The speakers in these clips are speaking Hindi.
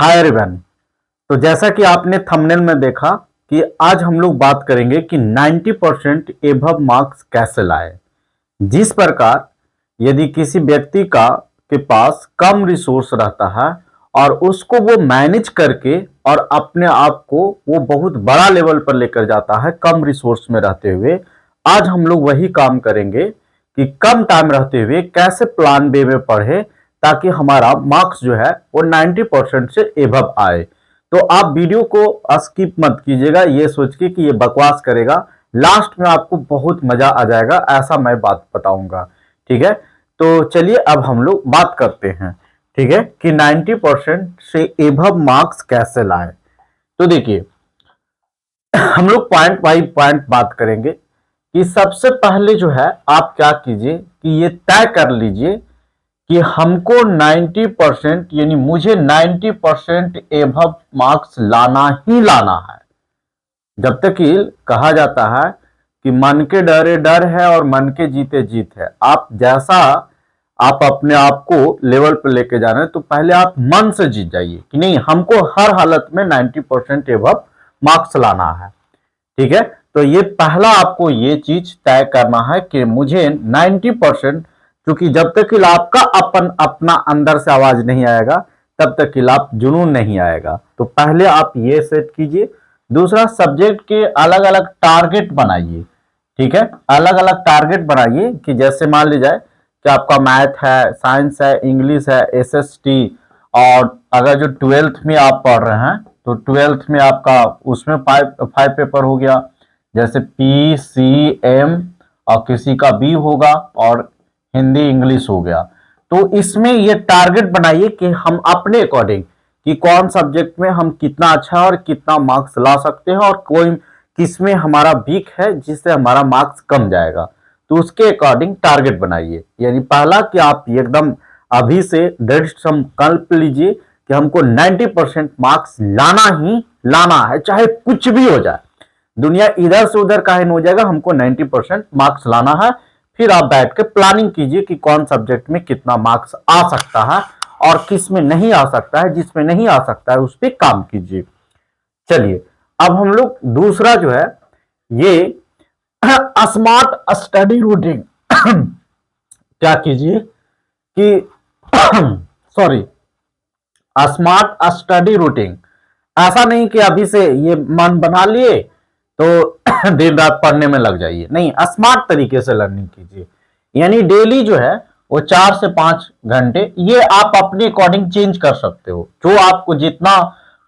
Hi everyone. तो जैसा कि आपने थंबनेल में देखा कि आज हम लोग बात करेंगे कि 90% एबव मार्क्स कैसे लाए। जिस प्रकार यदि किसी व्यक्ति का के पास कम रिसोर्स रहता है और उसको वो मैनेज करके और अपने आप को वो बहुत बड़ा लेवल पर लेकर जाता है कम रिसोर्स में रहते हुए, आज हम लोग वही काम करेंगे कि कम टाइम रहते हुए कैसे प्लान बी में पढ़े ताकि हमारा मार्क्स जो है वो 90% से एबव आए। तो आप वीडियो को स्किप मत कीजिएगा ये सोच के कि ये बकवास करेगा, लास्ट में आपको बहुत मजा आ जाएगा, ऐसा मैं बात बताऊंगा। ठीक है, तो चलिए अब हम लोग बात करते हैं। ठीक है कि 90% से एबव मार्क्स कैसे लाए। तो देखिए हम लोग पॉइंट बाई पॉइंट बात करेंगे कि सबसे पहले जो है आप क्या कीजिए कि ये तय कर लीजिए कि हमको 90% यानी मुझे 90% एबव मार्क्स लाना ही लाना है। जब तक कि कहा जाता है कि मन के डरे डर है और मन के जीते जीत है। आप जैसा आप अपने आप को लेवल पर लेके जा रहे हैं तो पहले आप मन से जीत जाइए कि नहीं, हमको हर हालत में 90% एबव मार्क्स लाना है। ठीक है, तो ये पहला आपको ये चीज तय करना है कि मुझे 90%, क्योंकि जब तक कि आपका अपना अंदर से आवाज नहीं आएगा तब तक कि आप जुनून नहीं आएगा। तो पहले आप ये सेट कीजिए। दूसरा, सब्जेक्ट के अलग अलग टारगेट बनाइए। ठीक है, अलग अलग टारगेट बनाइए कि जैसे मान लीजिए कि आपका मैथ है, साइंस है, इंग्लिश है, एसएसटी, और अगर जो 12th में आप पढ़ रहे हैं तो 12th में आपका उसमें फाइव पेपर हो गया, जैसे पी सी एम, और किसी का बी होगा, और हिंदी इंग्लिश हो गया। तो इसमें ये टारगेट बनाइए कि हम अपने अकॉर्डिंग कि कौन सब्जेक्ट में हम कितना अच्छा और कितना मार्क्स ला सकते हैं और कोई किसमें हमारा वीक है जिससे हमारा मार्क्स कम जाएगा, तो उसके अकॉर्डिंग टारगेट बनाइए। यानी पहला कि आप एकदम अभी से दृढ़ संकल्प लीजिए कि हमको 90% मार्क्स लाना ही लाना है, चाहे कुछ भी हो जाए, दुनिया इधर से उधर काहे हो जाएगा, हमको 90% मार्क्स लाना है। फिर आप बैठ के प्लानिंग कीजिए कि कौन सब्जेक्ट में कितना मार्क्स आ सकता है और किस में नहीं आ सकता है, जिसमें नहीं आ सकता है उस पर काम कीजिए। चलिए अब हम लोग दूसरा जो है ये स्मार्ट स्टडी रूटीन क्या कीजिए कि सॉरी, स्मार्ट स्टडी रूटीन। ऐसा नहीं कि अभी से ये मन बना लिए तो दिन रात पढ़ने में लग जाइए, नहीं, स्मार्ट तरीके से लर्निंग कीजिए। यानी डेली जो है वो 4 से 5 घंटे ये आप अपने अकॉर्डिंग चेंज कर सकते हो, जो आपको जितना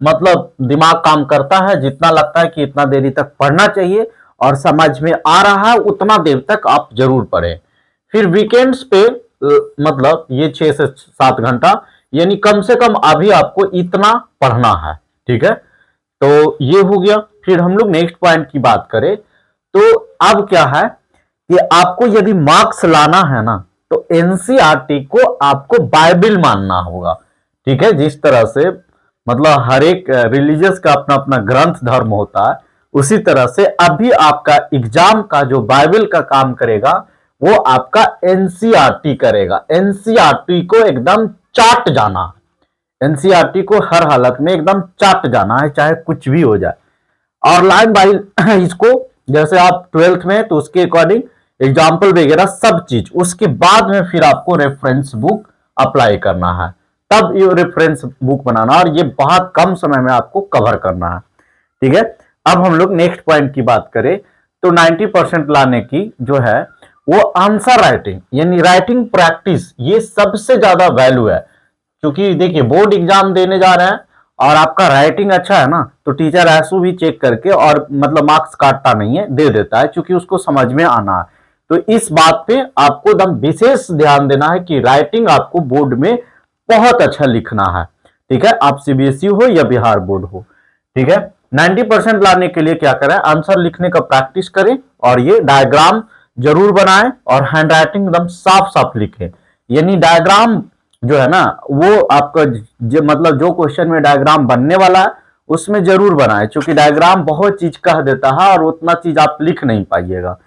मतलब दिमाग काम करता है, जितना लगता है कि इतना देरी तक पढ़ना चाहिए और समझ में आ रहा है उतना देर तक आप जरूर पढ़ें। फिर वीकेंड्स पे मतलब ये 6 से 7 घंटा, यानी कम से कम अभी आपको इतना पढ़ना है। ठीक है, तो ये हो गया। फिर हम लोग नेक्स्ट पॉइंट की बात करें तो अब क्या है कि आपको यदि मार्क्स लाना है ना तो एनसीईआरटी को आपको बाइबल मानना होगा। ठीक है, जिस तरह से मतलब हर एक रिलीजियस का अपना अपना ग्रंथ धर्म होता है, उसी तरह से अभी आपका एग्जाम का जो बाइबल का काम करेगा वो आपका एनसीईआरटी करेगा। एनसीईआरटी को एकदम चाट जाना, एनसीईआरटी को हर हालत में एकदम चाट जाना है, चाहे कुछ भी हो जाए। और लाइन बाई इसको जैसे आप 12th में तो उसके अकॉर्डिंग एग्जाम्पल वगैरह सब चीज, उसके बाद में फिर आपको रेफरेंस बुक अप्लाई करना है, तब ये रेफरेंस बुक बनाना, और ये बहुत कम समय में आपको कवर करना है। ठीक है, अब हम लोग नेक्स्ट पॉइंट की बात करें तो 90% लाने की जो है वो आंसर राइटिंग यानी राइटिंग प्रैक्टिस, ये सबसे ज्यादा वैल्यू है। क्योंकि देखिए बोर्ड एग्जाम देने जा रहे हैं और आपका राइटिंग अच्छा है ना तो टीचर ऐसू भी चेक करके और मतलब मार्क्स काटता नहीं है, दे देता है, क्योंकि उसको समझ में आना है। तो इस बात पे आपको एकदम विशेष ध्यान देना है कि राइटिंग आपको बोर्ड में बहुत अच्छा लिखना है। ठीक है, आप सीबीएसई हो या बिहार बोर्ड हो। ठीक है, 90% लाने के लिए क्या करें, आंसर लिखने का प्रैक्टिस करें और ये डायग्राम जरूर बनाएं और हैंड राइटिंग एकदम साफ साफ लिखें। यानी डायग्राम जो है ना वो आपका मतलब जो क्वेश्चन में डायग्राम बनने वाला है उसमें जरूर बनाए, क्योंकि डायग्राम बहुत चीज कह देता है और उतना चीज आप लिख नहीं पाइएगा,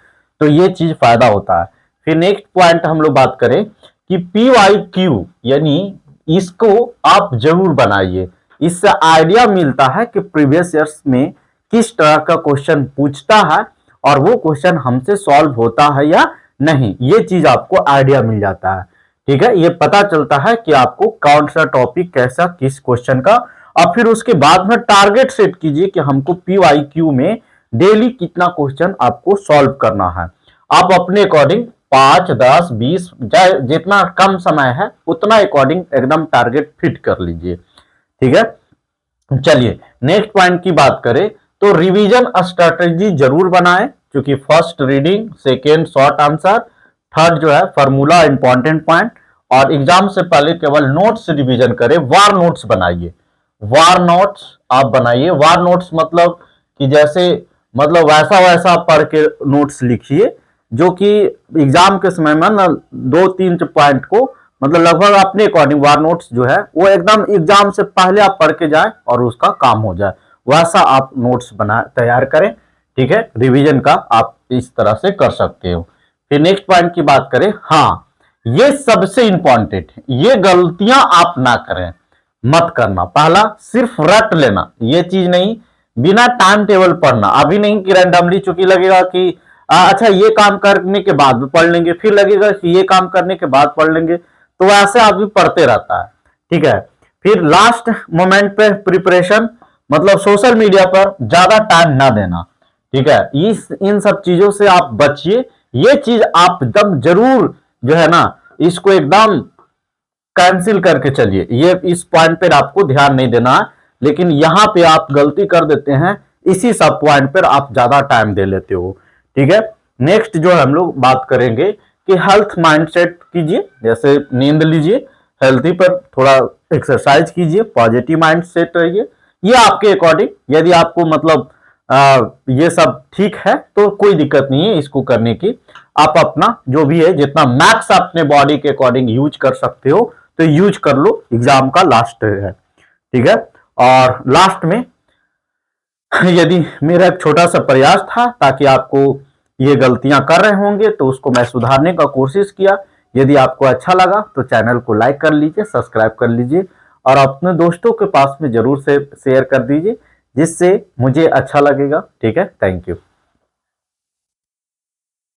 तो ये चीज फायदा होता है। फिर नेक्स्ट पॉइंट हम लोग बात करें कि पी वाई क्यू, यानी इसको आप जरूर बनाइए इससे आइडिया मिलता है कि प्रीवियस ईयर्स में किस तरह का क्वेश्चन पूछता है और वो क्वेश्चन हमसे सॉल्व होता है या नहीं, ये चीज आपको आइडिया मिल जाता है। ठीक है, ये पता चलता है कि आपको कौन सा टॉपिक कैसा किस क्वेश्चन का, और फिर उसके बाद में टारगेट सेट कीजिए कि हमको PYQ में डेली कितना क्वेश्चन आपको सॉल्व करना है। आप अपने अकॉर्डिंग 5, 10, 20 जितना कम समय है उतना अकॉर्डिंग एकदम टारगेट फिट कर लीजिए। ठीक है, चलिए नेक्स्ट पॉइंट की बात करें तो रिवीजन स्ट्रेटेजी जरूर बनाएं, क्योंकि first reading, second short answer, third जो है फॉर्मूला इंपॉर्टेंट पॉइंट, और एग्जाम से पहले केवल नोट्स रिवीजन करें। वार नोट्स बनाइए, वार नोट्स आप बनाइए। वार नोट्स मतलब कि जैसे मतलब वैसा वैसा पढ़ के नोट्स लिखिए जो कि एग्जाम के समय में ना 2-3 पॉइंट को मतलब लगभग अपने अकॉर्डिंग वार नोट्स जो है वो एकदम एग्जाम से पहले आप पढ़ के जाए और उसका काम हो जाए, वैसा आप नोट्स बना तैयार करें। ठीक है, रिवीजन का आप इस तरह से कर सकते हो। फिर नेक्स्ट पॉइंट की बात करें, हाँ ये सबसे इंपॉर्टेंट है, ये गलतियां आप ना करें, मत करना। पहला सिर्फ रट लेना, ये चीज नहीं, बिना टाइम टेबल पढ़ना। अभी नहीं कि रैंडमली, चूंकि लगेगा कि अच्छा ये काम करने के बाद भी पढ़ लेंगे, फिर लगेगा कि ये काम करने के बाद पढ़ लेंगे, तो ऐसे आदमी पढ़ते रहता है। ठीक है, फिर लास्ट मोमेंट पे प्रिपरेशन, मतलब सोशल मीडिया पर ज्यादा टाइम ना देना। ठीक है, इन सब चीजों से आप बचिए। ये चीज आप एकदम जरूर जो है ना इसको एकदम कैंसिल करके चलिए, ये इस पॉइंट पर आपको ध्यान नहीं देना है, लेकिन यहां पे आप गलती कर देते हैं, इसी सब पॉइंट पर आप ज्यादा टाइम दे लेते हो। ठीक है, नेक्स्ट जो हम लोग बात करेंगे कि हेल्थ माइंडसेट कीजिए, जैसे नींद लीजिए, हेल्थी पर थोड़ा एक्सरसाइज कीजिए, पॉजिटिव माइंडसेट रहिए। ये आपके अकॉर्डिंग, यदि आपको मतलब ये सब ठीक है तो कोई दिक्कत नहीं है इसको करने की। आप अपना जो भी है जितना मैक्स अपने बॉडी के अकॉर्डिंग यूज कर सकते हो तो यूज कर लो, एग्जाम का लास्ट है। ठीक है, और लास्ट में यदि मेरा एक छोटा सा प्रयास था ताकि आपको ये गलतियां कर रहे होंगे तो उसको मैं सुधारने का कोशिश किया। यदि आपको अच्छा लगा तो चैनल को लाइक कर लीजिए, सब्सक्राइब कर लीजिए और अपने दोस्तों के पास में जरूर से शेयर कर दीजिए, जिससे मुझे अच्छा लगेगा। ठीक है, थैंक यू।